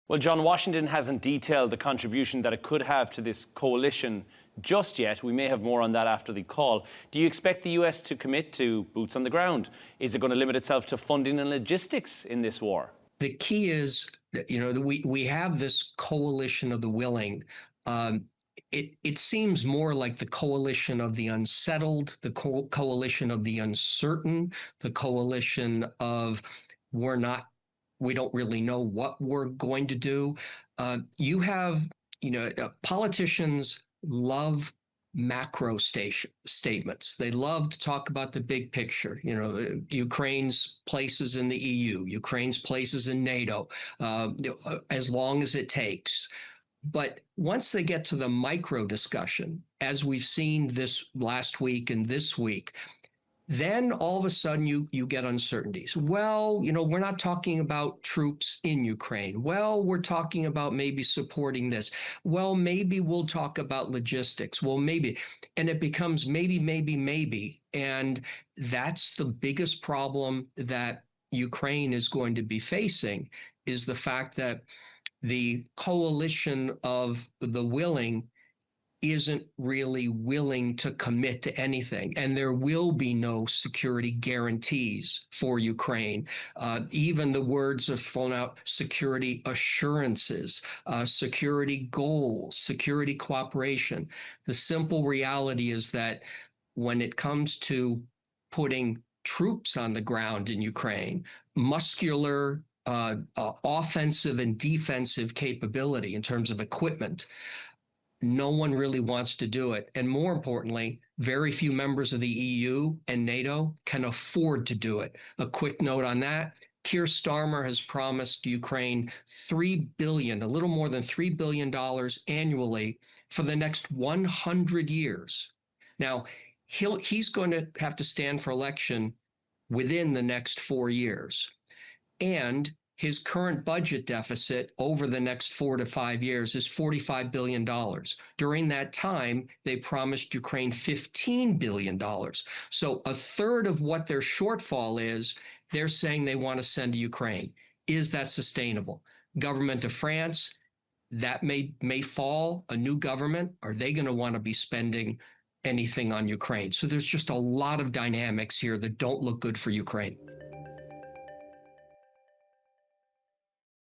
Well, John, Washington hasn't detailed the contribution that it could have to this coalition just yet. We may have more on that after the call. Do you expect the US to commit to boots on the ground? Is it going to limit itself to funding and logistics in this war? The key is, we have this coalition of the willing. It seems more like the coalition of the unsettled, the coalition of the uncertain, the coalition of we don't really know what we're going to do. Politicians love macro statements. They love to talk about the big picture. Ukraine's places in the EU, Ukraine's places in NATO, as long as it takes. But once they get to the micro discussion, as we've seen this last week and this week, then all of a sudden you get uncertainties. Well, we're not talking about troops in Ukraine. Well, we're talking about maybe supporting this. Well, maybe we'll talk about logistics. Well, maybe. And it becomes maybe. And that's the biggest problem that Ukraine is going to be facing, is the fact that the coalition of the willing isn't really willing to commit to anything. And there will be no security guarantees for Ukraine. Even the words are thrown out: security assurances, security goals, security cooperation. The simple reality is that when it comes to putting troops on the ground in Ukraine, muscular offensive and defensive capability in terms of equipment, no one really wants to do it. And more importantly, very few members of the EU and NATO can afford to do it. A quick note on that: Keir Starmer has promised Ukraine $3 billion, a little more than $3 billion annually for the next 100 years. Now, he's going to have to stand for election within the next 4 years. And his current budget deficit over the next 4 to 5 years is $45 billion. During that time, they promised Ukraine $15 billion. So a third of what their shortfall is, they're saying they want to send to Ukraine. Is that sustainable? Government of France, that may fall. A new government, are they going to want to be spending anything on Ukraine? So there's just a lot of dynamics here that don't look good for Ukraine.